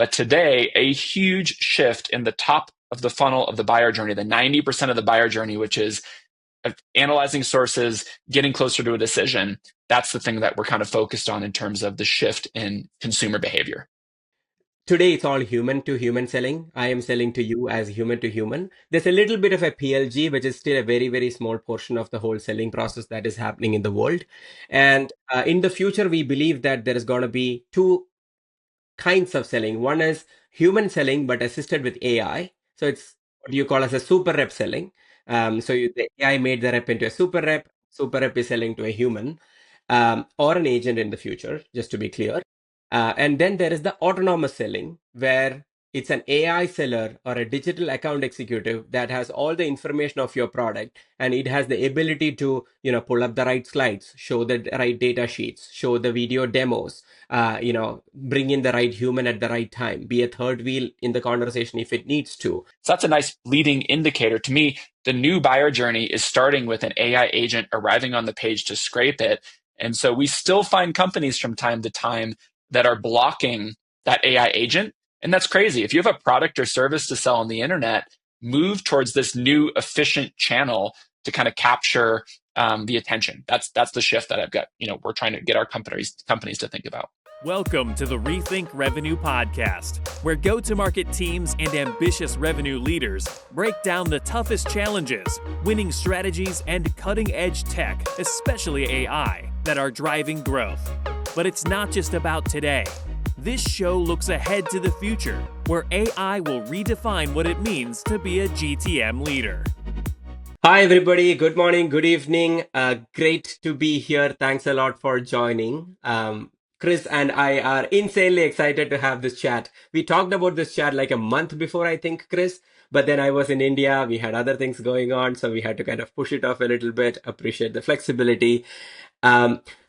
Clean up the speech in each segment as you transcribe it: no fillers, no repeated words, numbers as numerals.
But today, a huge shift in the top of the funnel of the buyer journey, the 90% of the buyer journey, which is analyzing sources, getting closer to a decision. That's the thing that we're kind of focused on in terms of the shift in consumer behavior. Today it's all human to human selling. I am selling to you as human to human. There's a little bit of a PLG, which is still a very, very small portion of the whole selling process that is happening in the world. And in the future, we believe that there is going to be two kinds of selling. One is human selling, but assisted with AI. So it's what you call as a super rep selling. The AI made the rep into a super rep. Super rep is selling to a human or an agent in the future, just to be clear. And then there is the autonomous selling, where it's an AI seller or a digital account executive that has all the information of your product, and it has the ability to, pull up the right slides, show the right data sheets, show the video demos, bring in the right human at the right time, be a third wheel in the conversation if it needs to. So that's a nice leading indicator. To me, the new buyer journey is starting with an AI agent arriving on the page to scrape it. And so we still find companies from time to time that are blocking that AI agent. And that's crazy. If you have a product or service to sell on the internet, move towards this new efficient channel to kind of capture the attention. That's the shift that I've got. We're trying to get our companies to think about. Welcome to the Rethink Revenue Podcast, where go-to-market teams and ambitious revenue leaders break down the toughest challenges, winning strategies, and cutting-edge tech, especially AI, that are driving growth. But it's not just about today. This show looks ahead to the future, where AI will redefine what it means to be a GTM leader. Hi, everybody. Good morning, good evening. Great to be here. Thanks a lot for joining. Chris and I are insanely excited to have this chat. We talked about this chat like a month before, I think, Chris, but then I was in India. We had other things going on, so we had to kind of push it off a little bit. Appreciate the flexibility.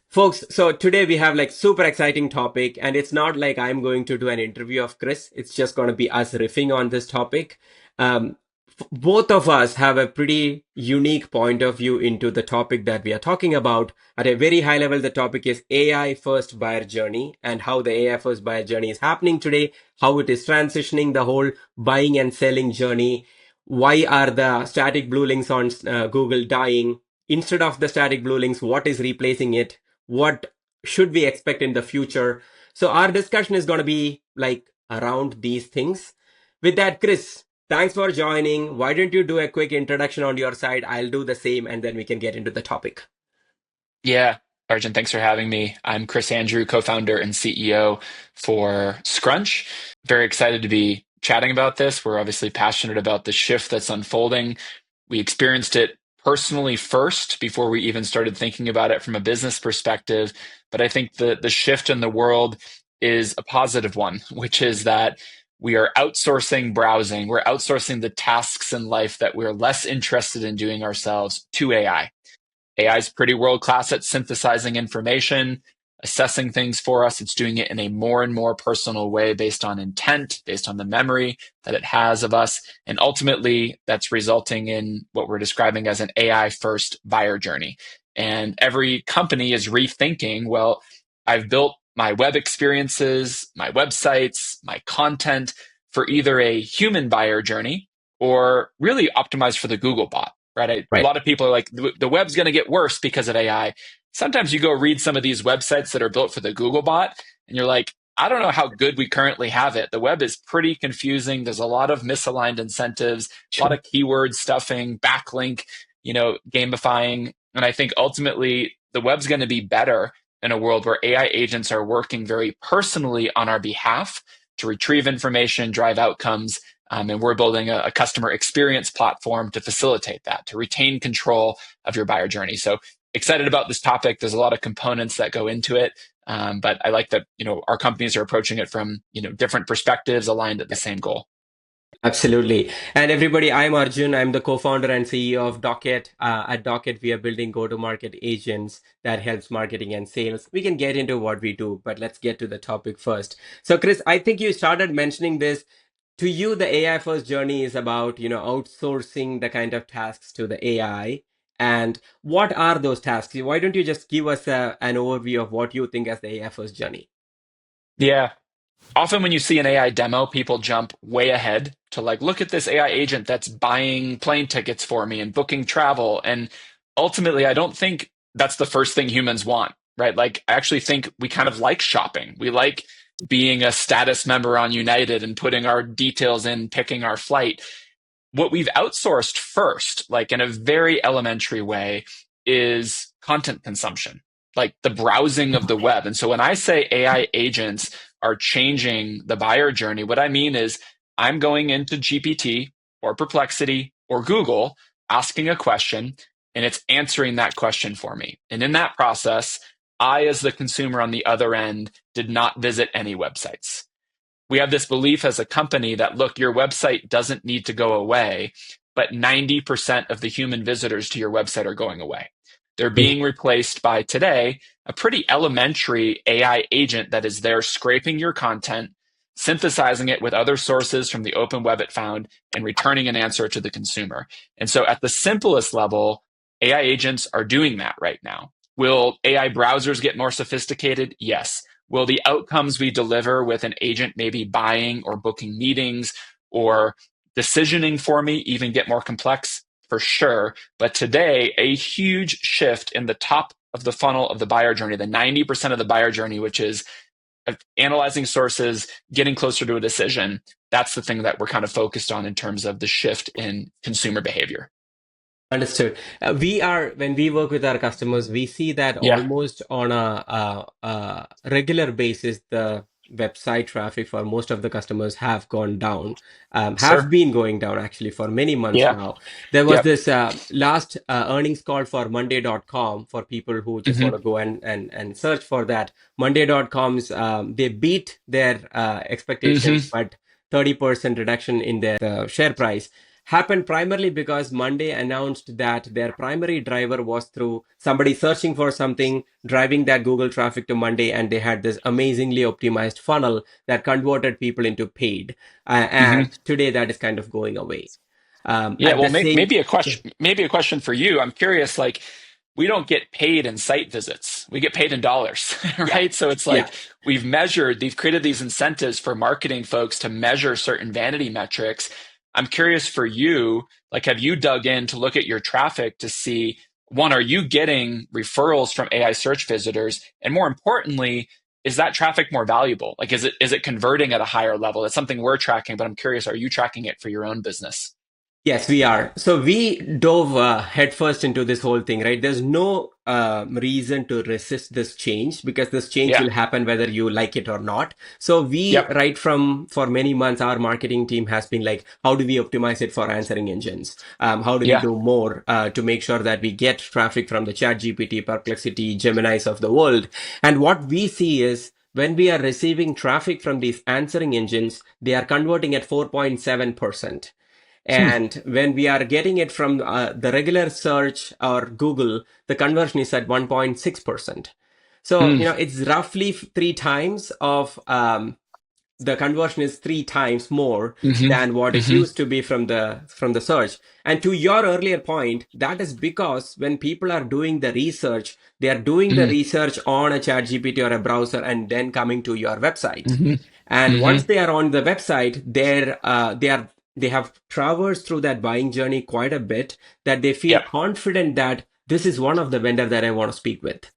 Folks, so today we have like super exciting topic, and it's not like I'm going to do an interview of Chris. It's just going to be us riffing on this topic. Both of us have a pretty unique point of view into the topic that we are talking about. At a very high level, the topic is AI first buyer journey and how the AI first buyer journey is happening today, how it is transitioning the whole buying and selling journey. Why are the static blue links on Google dying? Instead of the static blue links, what is replacing it? What should we expect in the future? So our discussion is going to be like around these things. With that, Chris, thanks for joining. Why don't you do a quick introduction on your side? I'll do the same, and then we can get into the topic. Yeah, Arjun, thanks for having me. I'm Chris Andrew, co-founder and CEO for Scrunch. Very excited to be chatting about this. We're obviously passionate about the shift that's unfolding. We experienced it personally first before we even started thinking about it from a business perspective. But I think the shift in the world is a positive one, which is that we are outsourcing browsing. We're outsourcing the tasks in life that we're less interested in doing ourselves to AI. AI is pretty world-class at synthesizing information, assessing things for us. It's doing it in a more and more personal way based on intent, based on the memory that it has of us. And ultimately, that's resulting in what we're describing as an AI-first buyer journey. And every company is rethinking, well, I've built my web experiences, my websites, my content for either a human buyer journey or really optimized for the Google bot, right? A lot of people are like, the web's going to get worse because of AI. Sometimes you go read some of these websites that are built for the Google bot, and you're like, I don't know how good we currently have it. The web is pretty confusing. There's a lot of misaligned incentives, a lot of keyword stuffing, backlink, gamifying. And I think ultimately the web's going to be better in a world where AI agents are working very personally on our behalf to retrieve information, drive outcomes, and we're building a customer experience platform to facilitate that, to retain control of your buyer journey. So excited about this topic. There's a lot of components that go into it, but I like that our companies are approaching it from different perspectives, aligned at the same goal. Absolutely. And everybody, I'm Arjun. I'm the co-founder and CEO of Docket. At Docket, we are building go-to-market agents that helps marketing and sales. We can get into what we do, but let's get to the topic first. So, Chris, I think you started mentioning this. To you, the AI first journey is about, outsourcing the kind of tasks to the AI. And what are those tasks? Why don't you just give us an overview of what you think as the AI first journey? Yeah. Often when you see an AI demo, people jump way ahead to like, look at this AI agent that's buying plane tickets for me and booking travel. And ultimately, I don't think that's the first thing humans want, right? Like, I actually think we kind of like shopping. We like being a status member on United and putting our details in, picking our flight. What we've outsourced first, like in a very elementary way, is content consumption, like the browsing of the web. And so when I say AI agents are changing the buyer journey, what I mean is I'm going into GPT or Perplexity or Google, asking a question, and it's answering that question for me. And in that process, I, as the consumer on the other end, did not visit any websites. We have this belief as a company that, look, your website doesn't need to go away, but 90% of the human visitors to your website are going away. They're being replaced by today a pretty elementary AI agent that is there scraping your content, synthesizing it with other sources from the open web it found, and returning an answer to the consumer. And so at the simplest level, AI agents are doing that right now. Will AI browsers get more sophisticated? Yes. Will the outcomes we deliver with an agent maybe buying or booking meetings or decisioning for me even get more complex? For sure. But today, a huge shift in the top of the funnel of the buyer journey, the 90% of the buyer journey, which is analyzing sources, getting closer to a decision. That's the thing that we're kind of focused on in terms of the shift in consumer behavior. Understood. When we work with our customers, we see that Yeah, almost on a regular basis, the website traffic for most of the customers have gone down, have sir. been going down actually for many months Yeah, now. There was yep. this last earnings call for Monday.com for people who just want Hmm. to go and search for that. Monday.com's, they beat their expectations, Hmm. but 30% reduction in their share price happened primarily because Monday announced that their primary driver was through somebody searching for something, driving that Google traffic to Monday, and they had this amazingly optimized funnel that converted people into paid. Hmm. And today that is kind of going away. Yeah, At well, the same, maybe a question for you. I'm curious, like, we don't get paid in site visits. We get paid in dollars, yeah, right? So it's yeah. like they've created these incentives for marketing folks to measure certain vanity metrics. I'm curious for you, like, have you dug in to look at your traffic to see, one, are you getting referrals from AI search visitors? And more importantly, is that traffic more valuable? Like, is it converting at a higher level? That's something we're tracking, but I'm curious, are you tracking it for your own business? Yes, we are. So we dove headfirst into this whole thing, right? There's no reason to resist this change because this change Yeah. will happen whether you like it or not. So we, Yep. right from for many months, our marketing team has been like, how do we optimize it for answering engines? How do we Yeah. do more to make sure that we get traffic from the Chat GPT, Perplexity, Geminis of the world? And what we see is when we are receiving traffic from these answering engines, they are converting at 4.7%. Hmm. And when we are getting it from the regular search or Google, the conversion is at 1.6%. So, Mm. it's roughly three times of the conversion is three times more Hmm. than what it Hmm. used to be from the search. And to your earlier point, that is because when people are doing the research, they are doing the Mm. research on a chat GPT or a browser and then coming to your website. Hmm. And Hmm. once they are on the website, they have traversed through that buying journey quite a bit that they feel Yep. confident that this is one of the vendor that I want to speak with,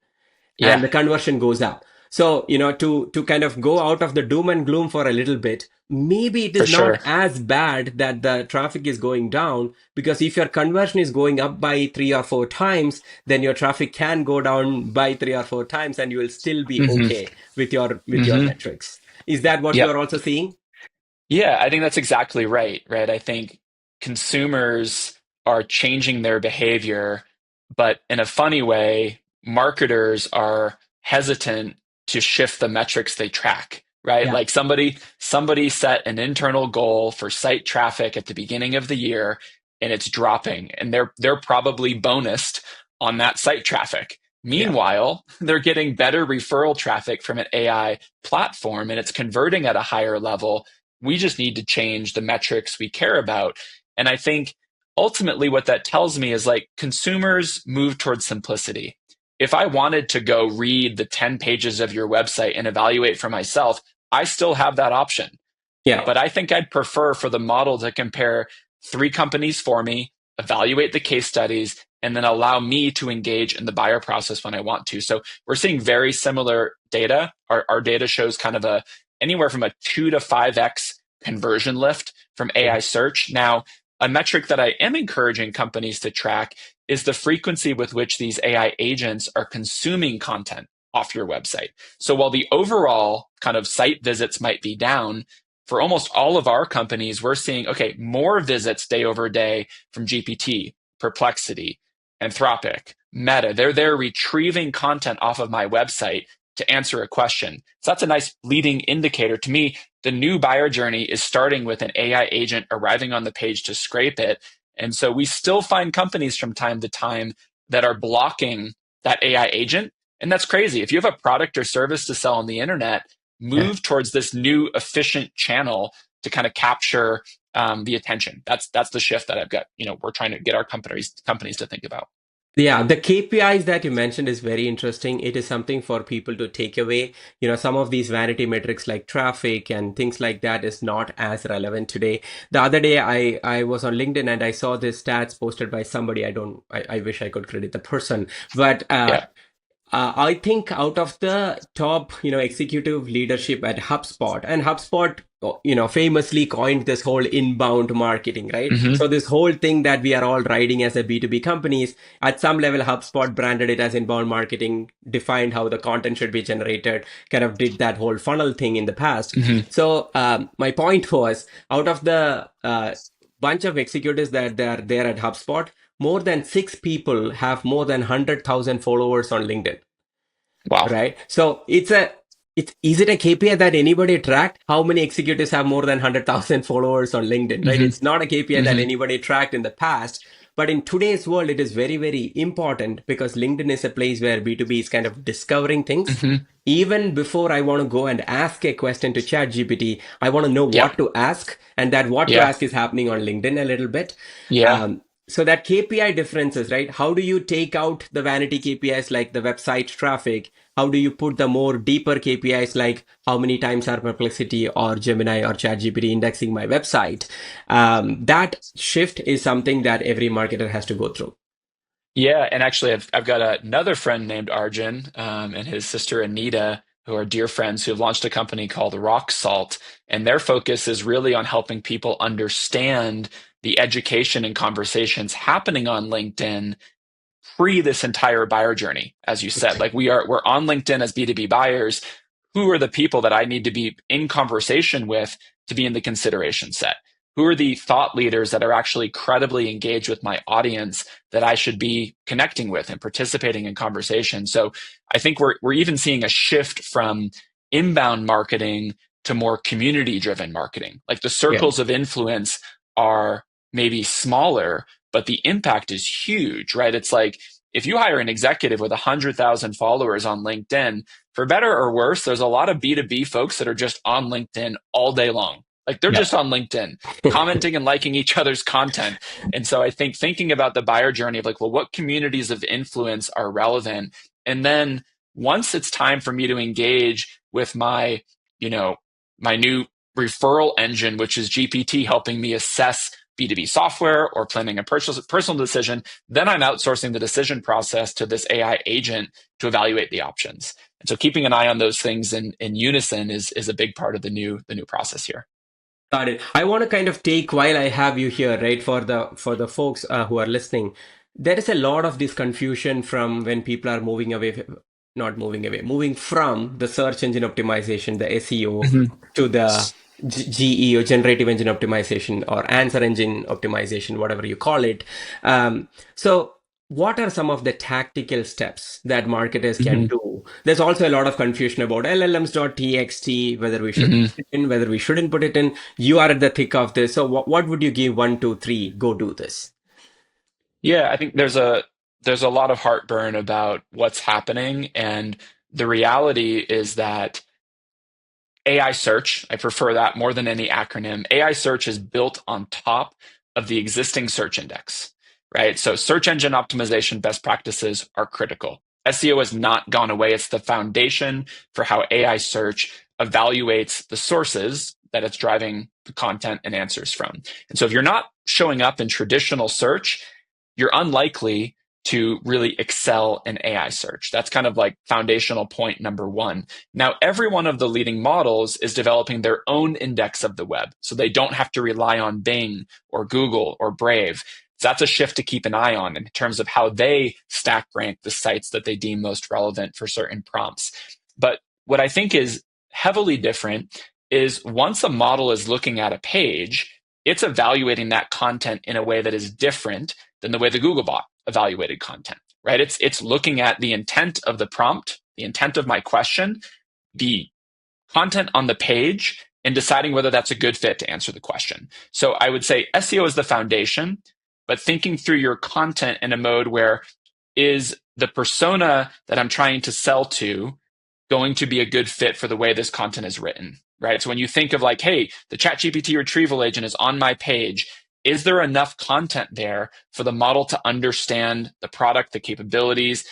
and Yeah, the conversion goes up. So, to kind of go out of the doom and gloom for a little bit, maybe it for is not sure. as bad that the traffic is going down, because if your conversion is going up by three or four times, then your traffic can go down by three or four times and you will still be Hmm. okay with your Hmm. metrics. Is that what you Yep. are also seeing? Yeah, I think that's exactly right, right? I think consumers are changing their behavior, but in a funny way, marketers are hesitant to shift the metrics they track, right? Yeah. Like somebody set an internal goal for site traffic at the beginning of the year and it's dropping and they're probably bonused on that site traffic. Yeah. Meanwhile, they're getting better referral traffic from an AI platform and it's converting at a higher level. We just need to change the metrics we care about. And I think ultimately what that tells me is like consumers move towards simplicity. If I wanted to go read the 10 pages of your website and evaluate for myself, I still have that option. Yeah. But I think I'd prefer for the model to compare 3 companies for me, evaluate the case studies, and then allow me to engage in the buyer process when I want to. So we're seeing very similar data. Our data shows kind of anywhere from a 2 to 5x conversion lift from AI search. Now, a metric that I am encouraging companies to track is the frequency with which these AI agents are consuming content off your website. So while the overall kind of site visits might be down, for almost all of our companies, we're seeing, okay, more visits day over day from GPT, Perplexity, Anthropic, Meta. They're retrieving content off of my website to answer a question. So that's a nice leading indicator. To me, the new buyer journey is starting with an AI agent arriving on the page to scrape it. And so we still find companies from time to time that are blocking that AI agent. And that's crazy. If you have a product or service to sell on the internet, move towards this new efficient channel to kind of capture the attention. That's the shift that I've got. We're trying to get our companies to think about. Yeah, the KPIs that you mentioned is very interesting. It is something for people to take away. Some of these vanity metrics like traffic and things like that is not as relevant today. The other day, I was on LinkedIn and I saw this stats posted by somebody. I wish I could credit the person, but Yeah. I think out of the top, executive leadership at HubSpot, and HubSpot, famously coined this whole inbound marketing, right? Mm-hmm. So this whole thing that we are all riding as a B2B companies, at some level, HubSpot branded it as inbound marketing, defined how the content should be generated, kind of did that whole funnel thing in the past. Mm-hmm. So my point was, out of the bunch of executives that are there at HubSpot, more than 6 people have more than 100,000 followers on LinkedIn. Wow. Right. So is it a KPI that anybody tracked? How many executives have more than 100,000 followers on LinkedIn? Right. Mm-hmm. It's not a KPI that Mm-hmm. anybody tracked in the past. But in today's world, it is very, very important because LinkedIn is a place where B2B is kind of discovering things. Mm-hmm. Even before I want to go and ask a question to ChatGPT, I want to know Yeah. what to ask. And that what to Yeah. ask is happening on LinkedIn a little bit. Yeah. So that KPI differences, right? How do you take out the vanity KPIs like the website traffic? How do you put the more deeper KPIs like how many times are Perplexity or Gemini or ChatGPT indexing my website? That shift is something that every marketer has to go through. Yeah, and actually, I've got another friend named Arjun and his sister Anita, who are dear friends, who have launched a company called Rock Salt, and their focus is really on helping people understand the education and conversations happening on LinkedIn pre this entire buyer journey. As you said, like we're on LinkedIn as B2B buyers. Who are the people that I need to be in conversation with to be in the consideration set? Who are the thought leaders that are actually credibly engaged with my audience that I should be connecting with and participating in conversation? So I think we're even seeing a shift from inbound marketing to more community driven marketing. Like the circles of influence are maybe smaller, but the impact is huge, right? It's like if you hire an executive with 100,000 followers on LinkedIn, for better or worse, there's a lot of B2B folks that are just on LinkedIn all day long. Like they're just on LinkedIn, commenting and liking each other's content. And so I think thinking about the buyer journey of like, well, what communities of influence are relevant? And then once it's time for me to engage with my new referral engine, which is GPT helping me assess B2B software or planning a personal decision, then I'm outsourcing the decision process to this AI agent to evaluate the options. And so keeping an eye on those things in unison is a big part of the new process here. Got it. I want to kind of take while I have you here, right, for the folks who are listening. There is a lot of this confusion from when people are moving from the search engine optimization, the SEO, to the GE or generative engine optimization or answer engine optimization, whatever you call it. So what are some of the tactical steps that marketers can do? There's also a lot of confusion about LLMs.txt, whether we should put it in, whether we shouldn't put it in. You are at the thick of this. So what would you give 1, 2, 3, go do this? Yeah, I think there's a lot of heartburn about what's happening. And the reality is that AI search, I prefer that more than any acronym. AI search is built on top of the existing search index, right? So search engine optimization best practices are critical. SEO has not gone away. It's the foundation for how AI search evaluates the sources that it's driving the content and answers from. And so if you're not showing up in traditional search, you're unlikely to really excel in AI search. That's kind of like foundational point number one. Now, every one of the leading models is developing their own index of the web, so they don't have to rely on Bing or Google or Brave. So that's a shift to keep an eye on in terms of how they stack rank the sites that they deem most relevant for certain prompts. But what I think is heavily different is once a model is looking at a page, it's evaluating that content in a way that is different than the way the Googlebot evaluated content, right? It's looking at the intent of the prompt, the intent of my question, the content on the page, and deciding whether that's a good fit to answer the question. So I would say SEO is the foundation, but thinking through your content in a mode where is the persona that I'm trying to sell to going to be a good fit for the way this content is written, right? So when you think of like, hey, the ChatGPT retrieval agent is on my page, is there enough content there for the model to understand the product, the capabilities,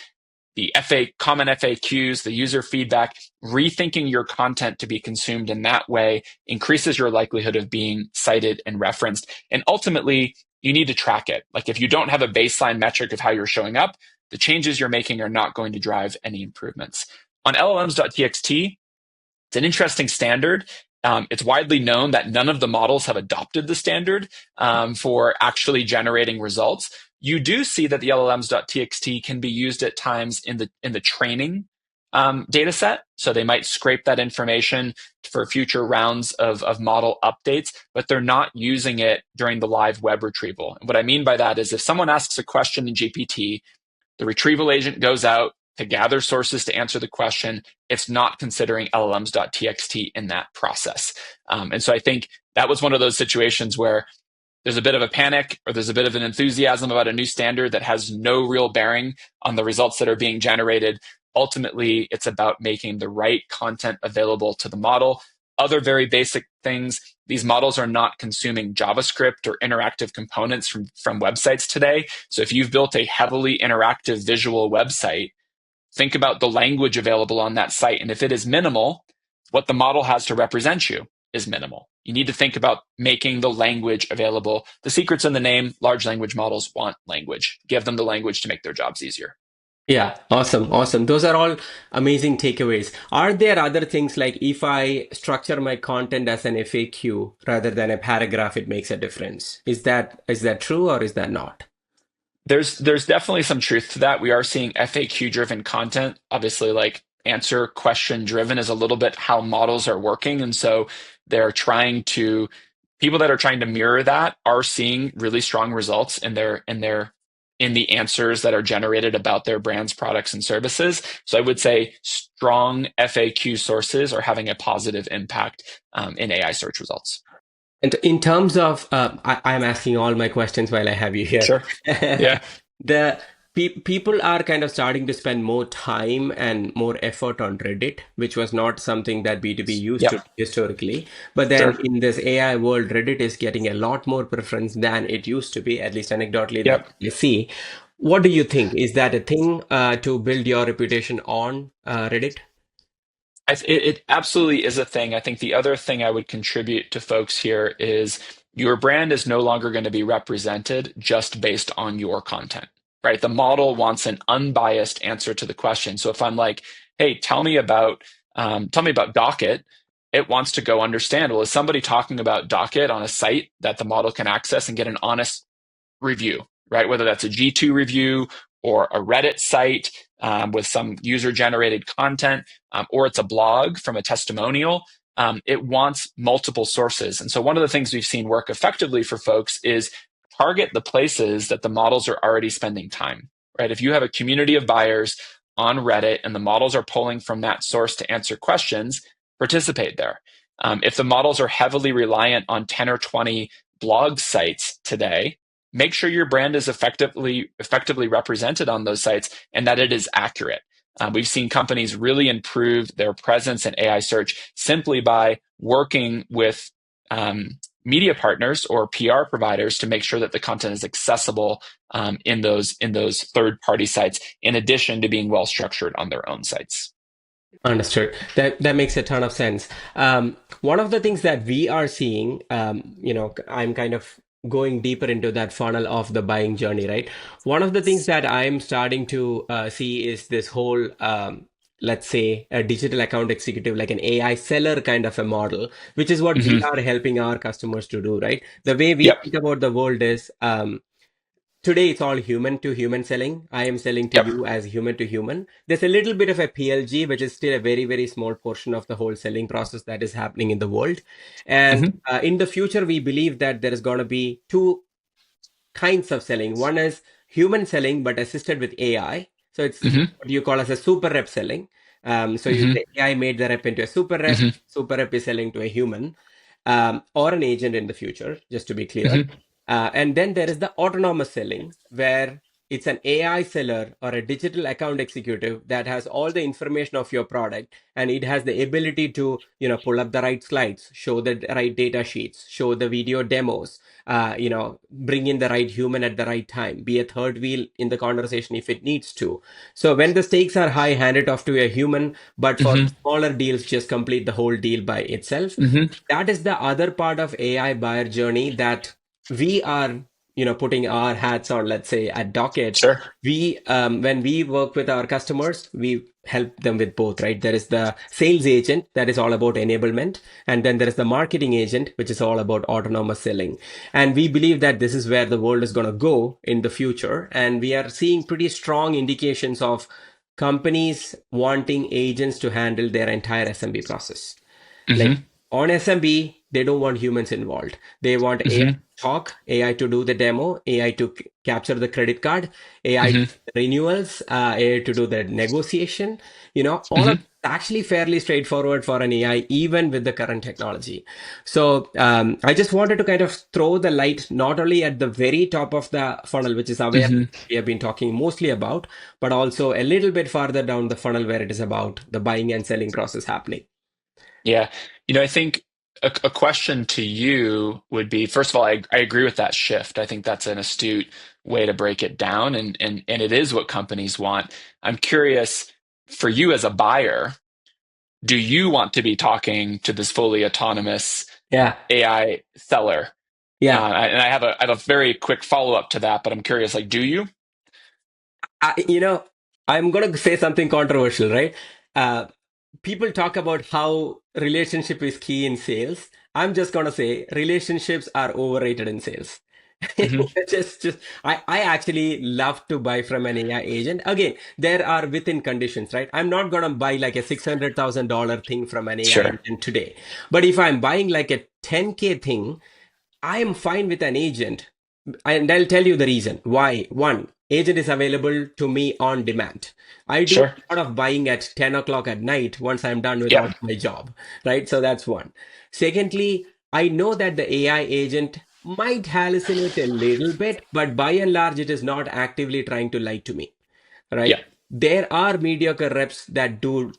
the common FAQs, the user feedback? Rethinking your content to be consumed in that way increases your likelihood of being cited and referenced. And ultimately, you need to track it. Like if you don't have a baseline metric of how you're showing up, the changes you're making are not going to drive any improvements. On LLMs.txt, it's an interesting standard. It's widely known that none of the models have adopted the standard for actually generating results. You do see that the LLMs.txt can be used at times in the training data set. So they might scrape that information for future rounds of model updates, but they're not using it during the live web retrieval. And what I mean by that is if someone asks a question in GPT, the retrieval agent goes out to gather sources to answer the question. It's not considering LLMs.txt in that process. And so I think that was one of those situations where there's a bit of a panic or there's a bit of an enthusiasm about a new standard that has no real bearing on the results that are being generated. Ultimately, it's about making the right content available to the model. Other very basic things, these models are not consuming JavaScript or interactive components from websites today. So if you've built a heavily interactive visual website, think about the language available on that site. And if it is minimal, what the model has to represent you is minimal. You need to think about making the language available. The secret's in the name. Large language models want language. Give them the language to make their jobs easier. Yeah, awesome. Those are all amazing takeaways. Are there other things like if I structure my content as an FAQ rather than a paragraph, it makes a difference? Is that true or is that not? There's definitely some truth to that. We are seeing FAQ driven content. Obviously, like answer question driven is a little bit how models are working. And so people that are trying to mirror that are seeing really strong results in the answers that are generated about their brands, products, and services. So I would say strong FAQ sources are having a positive impact in AI search results. And in terms of, I'm asking all my questions while I have you here. Sure. Yeah. The people are kind of starting to spend more time and more effort on Reddit, which was not something that B2B used to historically. But then in this AI world, Reddit is getting a lot more preference than it used to be, at least anecdotally that you see. What do you think? Is that a thing to build your reputation on Reddit? It absolutely is a thing. I think the other thing I would contribute to folks here is your brand is no longer going to be represented just based on your content, right? The model wants an unbiased answer to the question. So if I'm like, hey, tell me about Docket, it wants to go understand, well, is somebody talking about Docket on a site that the model can access and get an honest review, right? Whether that's a G2 review or a Reddit site with some user-generated content, or it's a blog from a testimonial, it wants multiple sources. And so one of the things we've seen work effectively for folks is target the places that the models are already spending time, right? If you have a community of buyers on Reddit and the models are pulling from that source to answer questions, participate there. If the models are heavily reliant on 10 or 20 blog sites today, make sure your brand is effectively represented on those sites and that it is accurate. We've seen companies really improve their presence in AI search simply by working with media partners or PR providers to make sure that the content is accessible in those third-party sites, in addition to being well structured on their own sites. Understood. That makes a ton of sense. One of the things that we are seeing, I'm kind of going deeper into that funnel of the buying journey, right? One of the things that I'm starting to see is this whole, let's say, a digital account executive, like an AI seller kind of a model, which is what we Hmm. are helping our customers to do, right? The way we Yep. think about the world is, today it's all human to human selling. I am selling to Yep. you as human to human. There's a little bit of a PLG, which is still a very, very small portion of the whole selling process that is happening in the world. And Hmm. in the future, we believe that there is going to be two kinds of selling. One is human selling, but assisted with AI. So it's Hmm. what you call as a super rep selling. Hmm. The AI made the rep into a Hmm. super rep is selling to a human, or an agent in the future, just to be clear. Hmm. And then there is the autonomous selling, where it's an AI seller or a digital account executive that has all the information of your product, and it has the ability to, pull up the right slides, show the right data sheets, show the video demos, bring in the right human at the right time, be a third wheel in the conversation if it needs to. So when the stakes are high, hand it off to a human, but for Hmm. smaller deals, just complete the whole deal by itself. Hmm. That is the other part of AI buyer journey that we are, putting our hats on. Let's say at Docket, Sure. when we work with our customers, we help them with both, right? There is the sales agent that is all about enablement, and then there is the marketing agent, which is all about autonomous selling. And we believe that this is where the world is going to go in the future, and we are seeing pretty strong indications of companies wanting agents to handle their entire SMB process. Like Hmm. on SMB, they don't want humans involved. They want AI Hmm. to talk, AI to do the demo, AI to capture the credit card, AI to Hmm. do the renewals, AI to do the negotiation. All of Hmm. it's actually fairly straightforward for an AI, even with the current technology. So I just wanted to kind of throw the light not only at the very top of the funnel, which is aware Hmm. we have been talking mostly about, but also a little bit farther down the funnel where it is about the buying and selling process happening. Yeah. I think a question to you would be, first of all, I agree with that shift. I think that's an astute way to break it down, and it is what companies want. I'm curious, for you as a buyer, do you want to be talking to this fully autonomous Yeah. AI seller? Yeah. And I have a very quick follow-up to that, but I'm curious, like, do you? I, you know, I'm going to say something controversial, right? Uh, People talk about how relationship is key in sales. I'm just going to say relationships are overrated in sales. Hmm. I actually love to buy from an AI agent. Again, there are within conditions, right? I'm not going to buy like a $600,000 thing from an AI Sure. agent today. But if I'm buying like a 10K thing, I am fine with an agent. And I'll tell you the reason why. One, agent is available to me on demand. I do Sure. a lot of buying at 10 o'clock at night once I'm done with all Yep. my job, right? So that's one. Secondly, I know that the AI agent might hallucinate a little bit, but by and large, it is not actively trying to lie to me, right? Yep. There are mediocre reps that do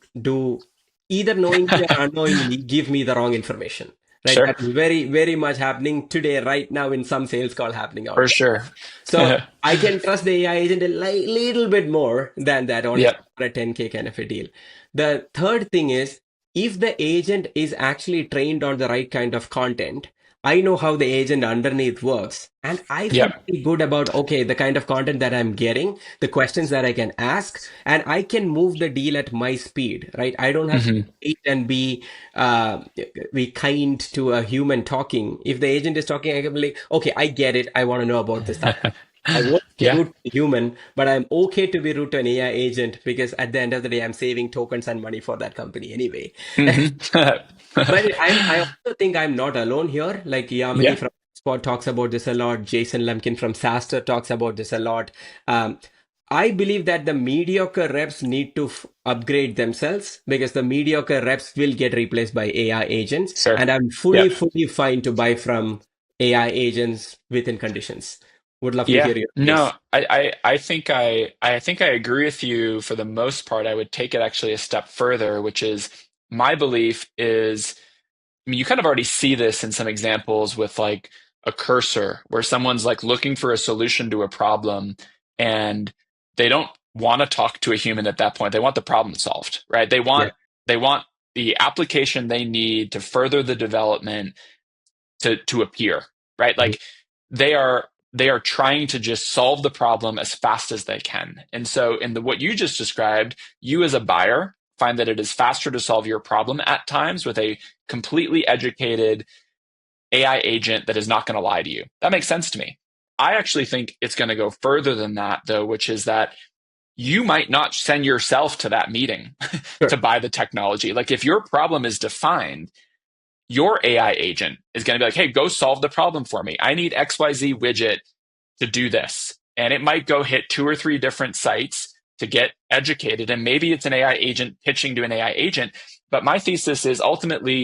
either knowingly or unknowingly give me the wrong information, right? Sure. That is very, very much happening today, right now, in some sales call happening out For there. sure. So I can trust the AI agent a little bit more than that on Yep. a 10K kind of a deal. The third thing is, if the agent is actually trained on the right kind of content, I know how the agent underneath works. And I feel Yep. pretty good about, okay, the kind of content that I'm getting, the questions that I can ask, and I can move the deal at my speed, right? I don't have to Hmm. wait and uh, be kind to a human talking. If the agent is talking, I can be like, okay, I get it. I want to know about this. I won't be Yeah. rude to a human, but I'm okay to be rude to an AI agent because at the end of the day, I'm saving tokens and money for that company anyway. Hmm. But I also think I'm not alone here. Like Yamini Yeah. from Spot talks about this a lot. Jason Lemkin from Saster talks about this a lot. Um, I believe that the mediocre reps need to upgrade themselves because the mediocre reps will get replaced by AI agents. Sure. And I'm Yep. fully fine to buy from AI agents within conditions. Would love to Yeah. hear your No, case. I think I agree with you for the most part. I would take it actually a step further, which is my belief is, I mean, you kind of already see this in some examples with like a cursor where someone's like looking for a solution to a problem and they don't want to talk to a human at that point. They want the problem solved, right? They Yeah. want They want the application they need to further the development to appear, right? Like they are trying to just solve the problem as fast as they can. And so in the what you just described, you as a buyer find that it is faster to solve your problem at times with a completely educated AI agent that is not going to lie to you. That makes sense to me. I actually think it's going to go further than that, though, which is that you might not send yourself to that meeting to Sure. buy the technology. Like if your problem is defined, your AI agent is going to be like, hey, go solve the problem for me. I need XYZ widget to do this. And it might go hit 2 or 3 different sites to get educated. And maybe it's an AI agent pitching to an AI agent. But my thesis is ultimately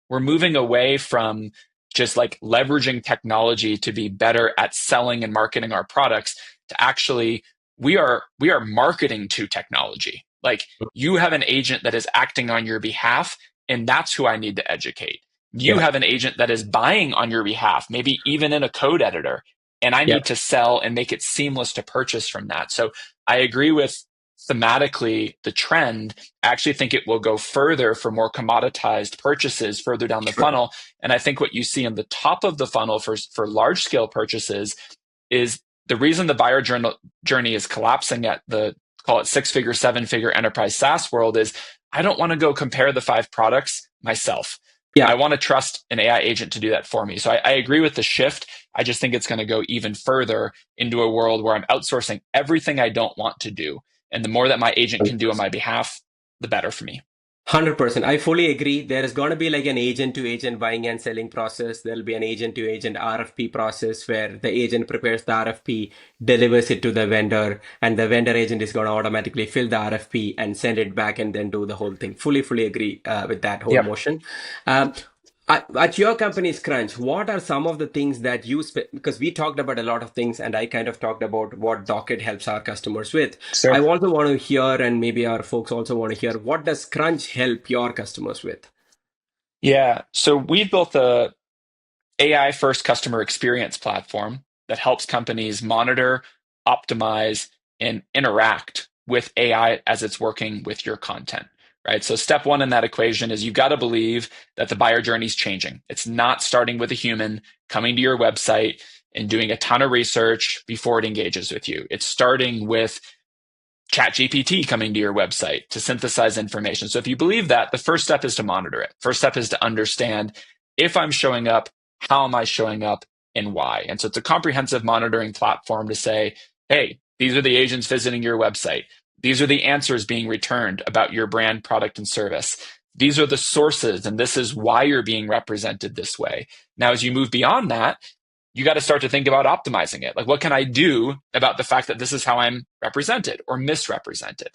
we're moving away from just like leveraging technology to be better at selling and marketing our products to actually we are marketing to technology. Like you have an agent that is acting on your behalf, and that's who I need to educate. You Yeah. have an agent that is buying on your behalf, maybe even in a code editor, and I Yeah. need to sell and make it seamless to purchase from that. So I agree with thematically the trend. I actually think it will go further for more commoditized purchases further down the Sure. funnel. And I think what you see in the top of the funnel for large scale purchases is the reason the buyer journey is collapsing at the call it 6-figure, 7-figure enterprise SaaS world is I don't want to go compare the 5 products myself. I Yeah. want to trust an AI agent to do that for me. So I agree with the shift. I just think it's going to go even further into a world where I'm outsourcing everything I don't want to do. And the more that my agent can do on my behalf, the better for me. 100%. I fully agree. There is going to be like an agent to agent buying and selling process. There'll be an agent to agent RFP process where the agent prepares the RFP, delivers it to the vendor, and the vendor agent is going to automatically fill the RFP and send it back and then do the whole thing. Fully agree with that whole Yep. motion. Um, at your company, Scrunch, what are some of the things that because we talked about a lot of things and I kind of talked about what Docket helps our customers with. I Sure. also want to hear, and maybe our folks also want to hear, what does Scrunch help your customers with? Yeah. So we've built a AI first customer experience platform that helps companies monitor, optimize, and interact with AI as it's working with your content, right? So, step one in that equation is you've got to believe that the buyer journey is changing. It's not starting with a human coming to your website and doing a ton of research before it engages with you. It's starting with ChatGPT coming to your website to synthesize information. So if you believe that, the first step is to monitor it. First step is to understand if I'm showing up, how am I showing up, and why. And so it's a comprehensive monitoring platform to say, hey, these are the agents visiting your website. These are the answers being returned about your brand, product, and service. These are the sources, and this is why you're being represented this way. Now, as you move beyond that, you got to start to think about optimizing it. Like, what can I do about the fact that this is how I'm represented or misrepresented?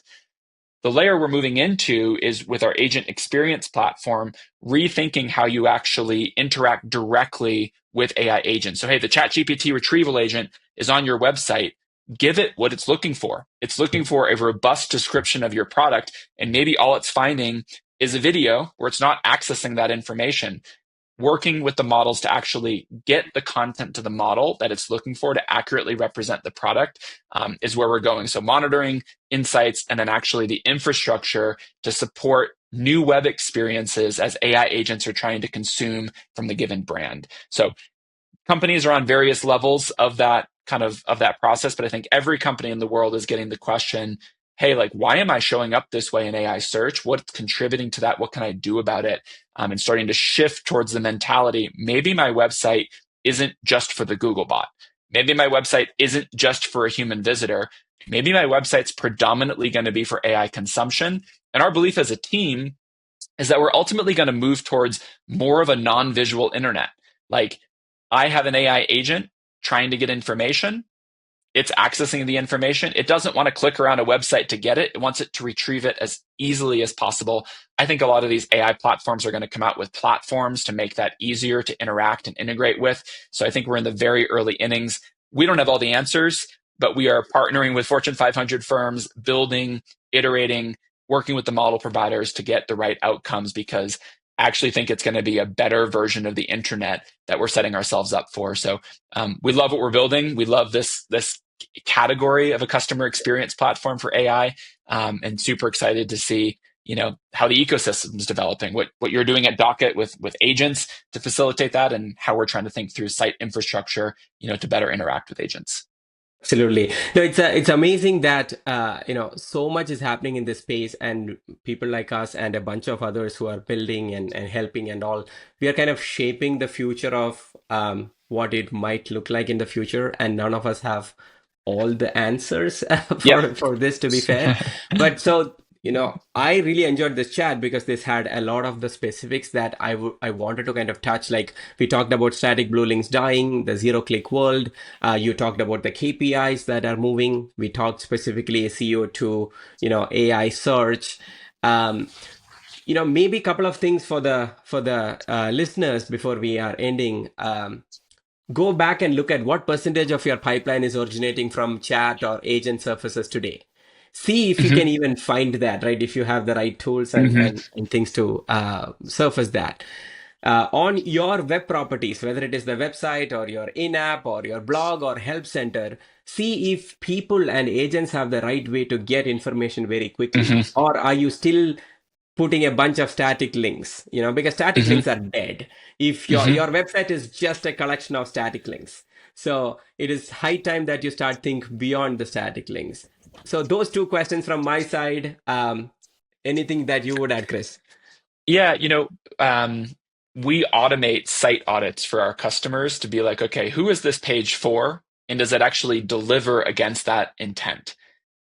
The layer we're moving into is with our agent experience platform, rethinking how you actually interact directly with AI agents. So, hey, the ChatGPT retrieval agent is on your website. Give it what it's looking for. It's looking for a robust description of your product. And maybe all it's finding is a video where it's not accessing that information. Working with the models to actually get the content to the model that it's looking for to accurately represent the product is where we're going. So monitoring insights and then actually the infrastructure to support new web experiences as AI agents are trying to consume from the given brand. So companies are on various levels of that of that process, but I think every company in the world is getting the question, hey, like, why am I showing up this way in AI search? What's contributing to that? What can I do about it? And starting to shift towards the mentality, maybe my website isn't just for the Google bot. Maybe my website isn't just for a human visitor. Maybe my website's predominantly going to be for AI consumption. And our belief as a team is that we're ultimately going to move towards more of a non-visual internet. Like, I have an AI agent trying to get information. It's accessing the information. It doesn't want to click around a website to get it. It wants it to retrieve it as easily as possible. I think a lot of these AI platforms are going to come out with platforms to make that easier to interact and integrate with. So I think we're in the very early innings. We don't have all the answers, but we are partnering with Fortune 500 firms, building, iterating, working with the model providers to get the right outcomes, because I actually think it's going to be a better version of the internet that we're setting ourselves up for. So we love what we're building. We love this category of a customer experience platform for AI, and super excited to see how the ecosystem is developing, what you're doing at Docket with agents to facilitate that, and how we're trying to think through site infrastructure, to better interact with agents. Absolutely. No, it's amazing that so much is happening in this space, and people like us and a bunch of others who are building and helping and all, we are kind of shaping the future of what it might look like in the future, and none of us have all the answers Yep. for this, to be fair. But so I really enjoyed this chat because this had a lot of the specifics that I wanted to kind of touch. Like we talked about static blue links dying, the zero-click world. You talked about the KPIs that are moving. We talked specifically SEO to AI search. Maybe a couple of things for the listeners before we are ending. Go back and look at what percentage of your pipeline is originating from chat or agent surfaces today. See if you can even find that, right? If you have the right tools and things to surface that. On your web properties, whether it is the website or your in-app or your blog or help center, see if people and agents have the right way to get information very quickly. Or are you still putting a bunch of static links, because static links are dead. If your website is just a collection of static links. So it is high time that you start think beyond the static links. So those two questions from my side. Anything that you would add, Chris? Yeah, we automate site audits for our customers to be like, okay, who is this page for? And does it actually deliver against that intent?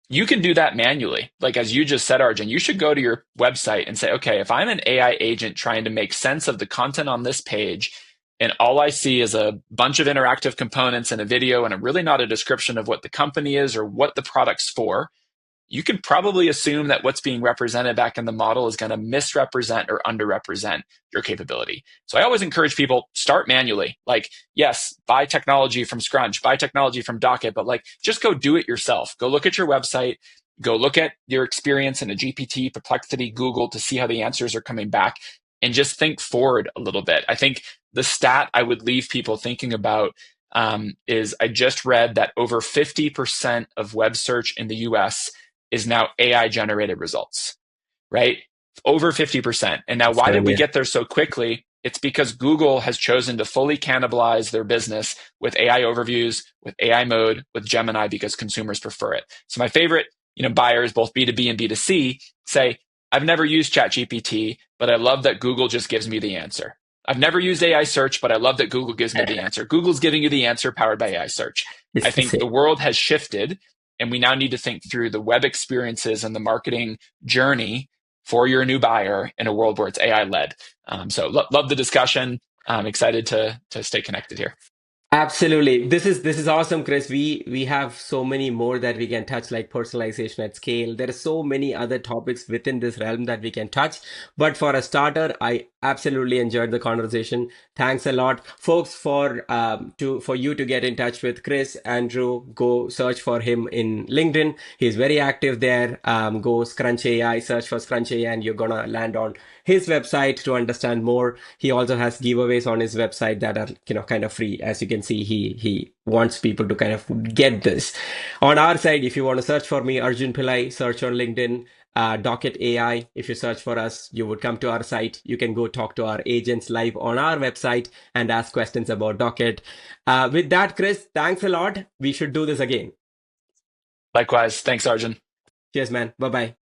You can do that manually. Like as you just said, Arjun, you should go to your website and say, okay, if I'm an AI agent trying to make sense of the content on this page, and all I see is a bunch of interactive components and a video, and really not a description of what the company is or what the product's for, you can probably assume that what's being represented back in the model is going to misrepresent or underrepresent your capability. So I always encourage people, start manually. Like, yes, buy technology from Scrunch, buy technology from Docket, but just go do it yourself. Go look at your website, go look at your experience in a GPT, Perplexity, Google to see how the answers are coming back, and just think forward a little bit. I think the stat I would leave people thinking about is I just read that over 50% of web search in the US is now AI generated results, right? Over 50%. And now why did we get there so quickly? It's because Google has chosen to fully cannibalize their business with AI overviews, with AI mode, with Gemini, because consumers prefer it. So my favorite, buyers, both B2B and B2C, say, I've never used ChatGPT, but I love that Google just gives me the answer. I've never used AI search, but I love that Google gives me the answer. Google's giving you the answer powered by AI search. I think the world has shifted, and we now need to think through the web experiences and the marketing journey for your new buyer in a world where it's AI led. So love the discussion. I'm excited to stay connected here. Absolutely. This is awesome, Chris. We have so many more that we can touch, like personalization at scale. There are so many other topics within this realm that we can touch. But for a starter, I absolutely enjoyed the conversation. Thanks a lot, folks, for you to get in touch with Chris. Andrew, go search for him in LinkedIn. He's very active there. Go Scrunch AI, search for Scrunch AI, and you're gonna land on his website to understand more. He also has giveaways on his website that are kind of free. As you can see, he wants people to kind of get this. On our side, if you want to search for me, Arjun Pillai, search on LinkedIn. DocketAI, if you search for us, you would come to our site. You can go talk to our agents live on our website and ask questions about Docket. With that, Chris, thanks a lot. We should do this again. Likewise. Thanks, Arjun. Cheers, man. Bye-bye.